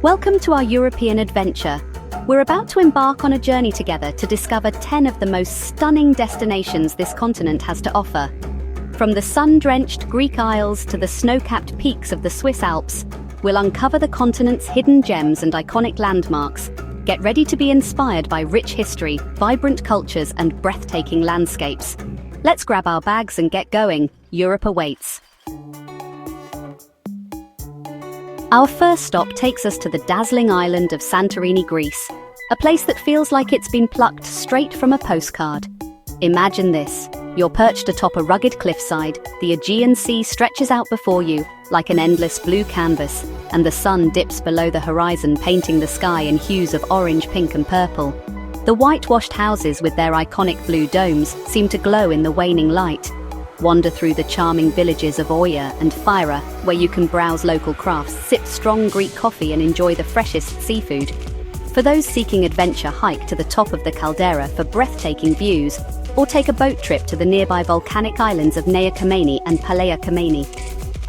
Welcome to our European adventure. We're about to embark on a journey together to discover 10 of the most stunning destinations this continent has to offer. From the sun-drenched Greek Isles to the snow-capped peaks of the Swiss Alps, we'll uncover the continent's hidden gems and iconic landmarks. Get ready to be inspired by rich history, vibrant cultures, and breathtaking landscapes. Let's grab our bags and get going. Europe awaits. Our first stop takes us to the dazzling island of Santorini, Greece, a place that feels like it's been plucked straight from a postcard. Imagine this. You're perched atop a rugged cliffside, the Aegean Sea stretches out before you like an endless blue canvas, and the sun dips below the horizon, painting the sky in hues of orange, pink, and purple. The whitewashed houses with their iconic blue domes seem to glow in the waning light. Wander through the charming villages of Oia and Phyra, where you can browse local crafts, sip strong Greek coffee, and enjoy the freshest seafood. For those seeking adventure, hike to the top of the caldera for breathtaking views, or take a boat trip to the nearby volcanic islands of Nea Kameni and Palea Kameni.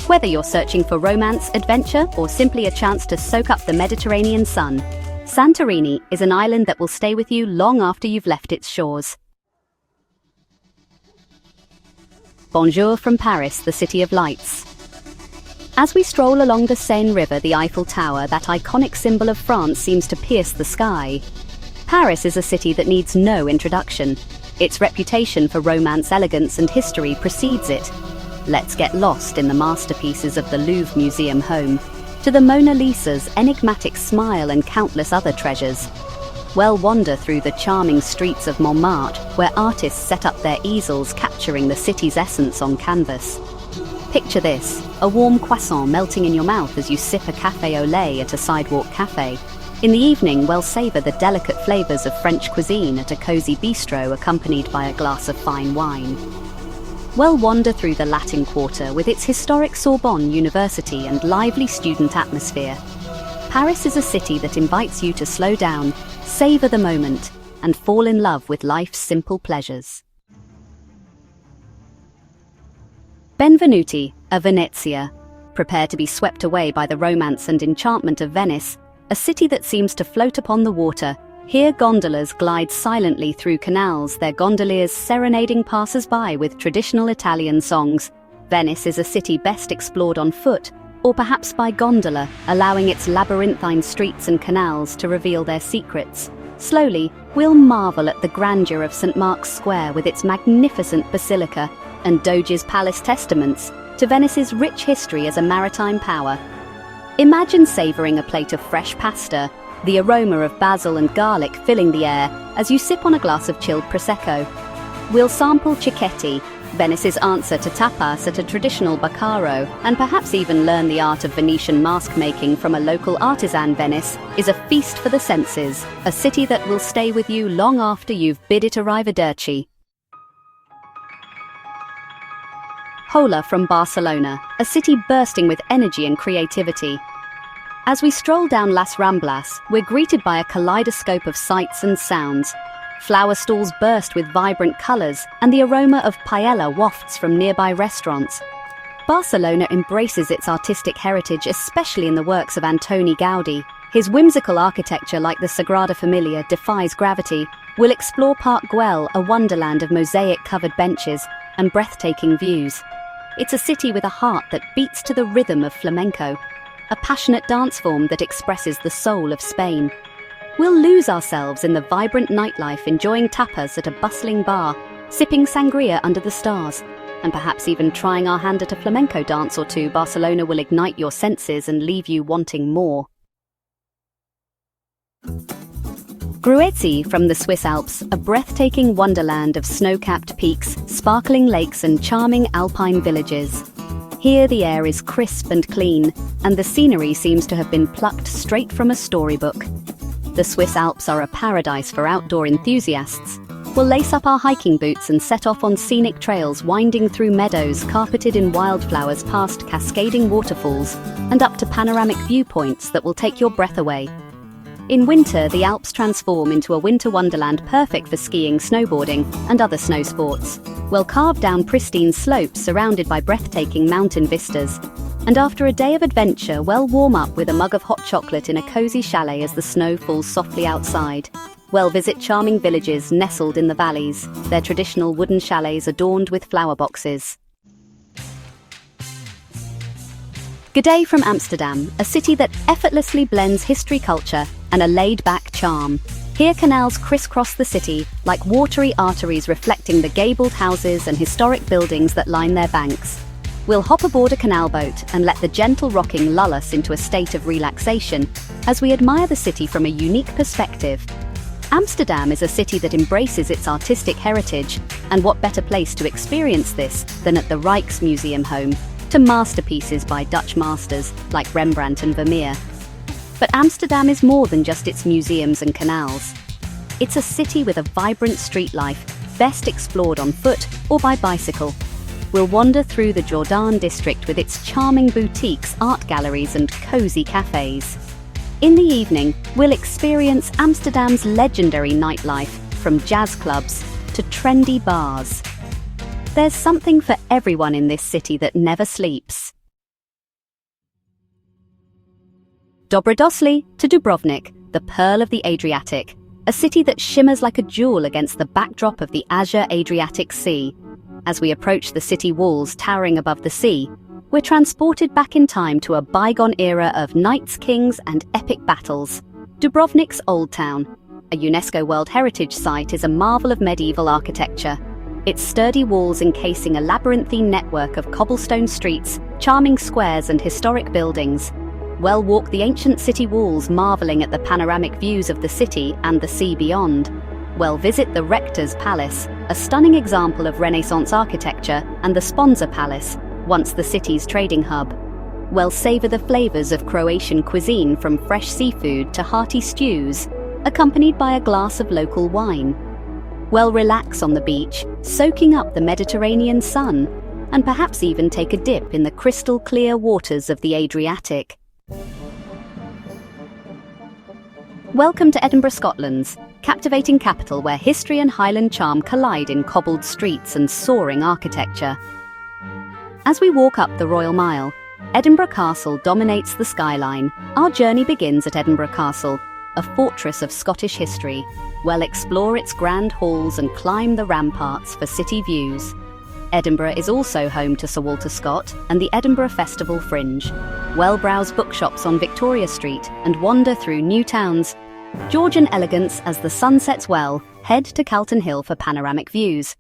Whether you're searching for romance, adventure, or simply a chance to soak up the Mediterranean sun, Santorini is an island that will stay with you long after you've left its shores. Bonjour from Paris, the City of Lights. As we stroll along the Seine River, the Eiffel Tower, that iconic symbol of France, seems to pierce the sky. Paris is a city that needs no introduction. Its reputation for romance, elegance, and history precedes it. Let's get lost in the masterpieces of the Louvre Museum, home to the Mona Lisa's enigmatic smile and countless other treasures. We'll wander through the charming streets of Montmartre, where artists set up their easels, capturing the city's essence on canvas. Picture this, a warm croissant melting in your mouth as you sip a café au lait at a sidewalk cafe. In the evening, we'll savor the delicate flavors of French cuisine at a cozy bistro, accompanied by a glass of fine wine. We'll wander through the Latin Quarter with its historic Sorbonne University and lively student atmosphere. Paris is a city that invites you to slow down, savor the moment, and fall in love with life's simple pleasures. Benvenuti a Venezia. Prepare to be swept away by the romance and enchantment of Venice, a city that seems to float upon the water. Here gondolas glide silently through canals, their gondoliers serenading passers-by with traditional Italian songs. Venice is a city best explored on foot, or perhaps by gondola, allowing its labyrinthine streets and canals to reveal their secrets. Slowly, we'll marvel at the grandeur of St. Mark's Square with its magnificent basilica, and Doge's Palace, testaments to Venice's rich history as a maritime power. Imagine savoring a plate of fresh pasta, the aroma of basil and garlic filling the air as you sip on a glass of chilled prosecco. We'll sample cicchetti, Venice's answer to tapas at a traditional baccaro, and perhaps even learn the art of Venetian mask making from a local artisan. Venice is a feast for the senses, a city that will stay with you long after you've bid it arrivederci. Hola from Barcelona, a city bursting with energy and creativity. As we stroll down Las Ramblas, we're greeted by a kaleidoscope of sights and sounds. Flower stalls burst with vibrant colors, and the aroma of paella wafts from nearby restaurants. Barcelona embraces its artistic heritage, especially in the works of Antoni Gaudi. His whimsical architecture, like the Sagrada Familia, defies gravity. We'll explore Park Güell, a wonderland of mosaic-covered benches and breathtaking views. It's a city with a heart that beats to the rhythm of flamenco, a passionate dance form that expresses the soul of Spain. We'll lose ourselves in the vibrant nightlife, enjoying tapas at a bustling bar, sipping sangria under the stars, and perhaps even trying our hand at a flamenco dance or two. Barcelona will ignite your senses and leave you wanting more. Gruezi from the Swiss Alps, a breathtaking wonderland of snow-capped peaks, sparkling lakes, and charming alpine villages. Here the air is crisp and clean, and the scenery seems to have been plucked straight from a storybook. The Swiss Alps are a paradise for outdoor enthusiasts. We'll lace up our hiking boots and set off on scenic trails winding through meadows carpeted in wildflowers, past cascading waterfalls, and up to panoramic viewpoints that will take your breath away. In winter, the Alps transform into a winter wonderland perfect for skiing, snowboarding, and other snow sports. We'll carve down pristine slopes surrounded by breathtaking mountain vistas. And after a day of adventure, well, warm up with a mug of hot chocolate in a cozy chalet as the snow falls softly outside. Well, visit charming villages nestled in the valleys, their traditional wooden chalets adorned with flower boxes. G'day from Amsterdam, a city that effortlessly blends history, culture, and a laid-back charm. Here canals crisscross the city, like watery arteries reflecting the gabled houses and historic buildings that line their banks. We'll hop aboard a canal boat and let the gentle rocking lull us into a state of relaxation as we admire the city from a unique perspective. Amsterdam is a city that embraces its artistic heritage, and what better place to experience this than at the Rijksmuseum, home to masterpieces by Dutch masters like Rembrandt and Vermeer. But Amsterdam is more than just its museums and canals. It's a city with a vibrant street life, best explored on foot or by bicycle. We'll wander through the Jordaan district with its charming boutiques, art galleries and cozy cafes. In the evening, we'll experience Amsterdam's legendary nightlife, from jazz clubs to trendy bars. There's something for everyone in this city that never sleeps. Dobrodošli to Dubrovnik, the pearl of the Adriatic, a city that shimmers like a jewel against the backdrop of the azure Adriatic Sea. As we approach the city walls towering above the sea, we're transported back in time to a bygone era of knights, kings, and epic battles. Dubrovnik's Old Town, a UNESCO World Heritage Site, is a marvel of medieval architecture. Its sturdy walls encasing a labyrinthine network of cobblestone streets, charming squares, and historic buildings. Well, walk the ancient city walls, marveling at the panoramic views of the city and the sea beyond. Well, visit the Rector's Palace, a stunning example of Renaissance architecture, and the Sponza Palace, once the city's trading hub. Well, savor the flavors of Croatian cuisine, from fresh seafood to hearty stews, accompanied by a glass of local wine. Well, relax on the beach, soaking up the Mediterranean sun, and perhaps even take a dip in the crystal clear waters of the Adriatic. Welcome to Edinburgh, Scotland's captivating capital, where history and Highland charm collide in cobbled streets and soaring architecture. As we walk up the Royal Mile, Edinburgh Castle dominates the skyline. Our journey begins at Edinburgh Castle, a fortress of Scottish history. We'll explore its grand halls and climb the ramparts for city views. Edinburgh is also home to Sir Walter Scott and the Edinburgh Festival Fringe. We'll browse bookshops on Victoria Street and wander through new towns. Georgian elegance as the sun sets. Well, head to Calton Hill for panoramic views.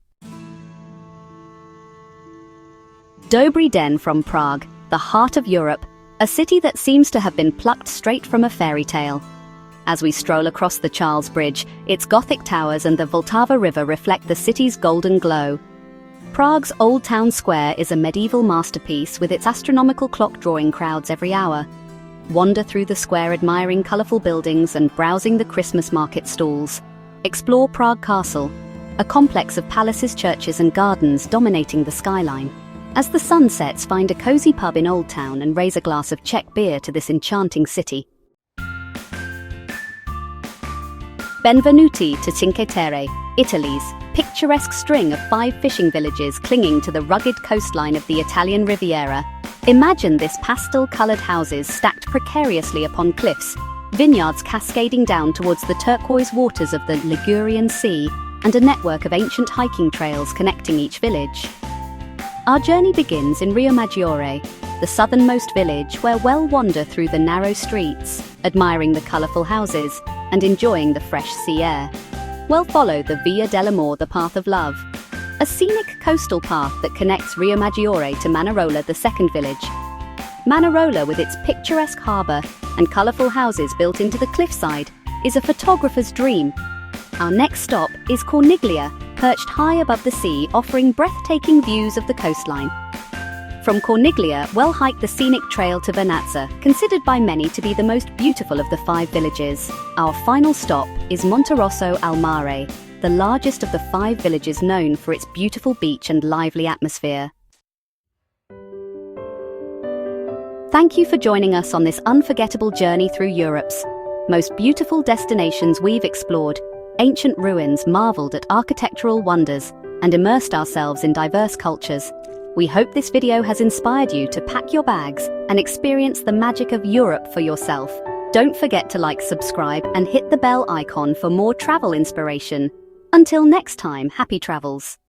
Dobry Den from Prague, the heart of Europe, a city that seems to have been plucked straight from a fairy tale. As we stroll across the Charles Bridge, its Gothic towers and the Vltava River reflect the city's golden glow. Prague's Old Town Square is a medieval masterpiece, with its astronomical clock drawing crowds every hour. Wander through the square admiring colourful buildings and browsing the Christmas market stalls. Explore Prague Castle, a complex of palaces, churches and gardens dominating the skyline. As the sun sets, find a cosy pub in Old Town and raise a glass of Czech beer to this enchanting city. Benvenuti to Cinque Terre, Italy's picturesque string of 5 fishing villages clinging to the rugged coastline of the Italian Riviera. Imagine this pastel-coloured houses stacked precariously upon cliffs, vineyards cascading down towards the turquoise waters of the Ligurian Sea, and a network of ancient hiking trails connecting each village. Our journey begins in Riomaggiore, the southernmost village, where we'll wander through the narrow streets, admiring the colourful houses and enjoying the fresh sea air. We'll follow the Via dell'Amore, the Path of Love, a scenic coastal path that connects Riomaggiore to Manarola, the second village. Manarola, with its picturesque harbour and colourful houses built into the cliffside, is a photographer's dream. Our next stop is Corniglia, perched high above the sea, offering breathtaking views of the coastline. From Corniglia, we'll hike the scenic trail to Vernazza, considered by many to be the most beautiful of the 5 villages. Our final stop is Monterosso al Mare, the largest of the 5 villages known for its beautiful beach and lively atmosphere. Thank you for joining us on this unforgettable journey through Europe's most beautiful destinations. We've explored ancient ruins, marveled at architectural wonders, and immersed ourselves in diverse cultures. We hope this video has inspired you to pack your bags and experience the magic of Europe for yourself. Don't forget to like, subscribe, and hit the bell icon for more travel inspiration. Until next time, happy travels.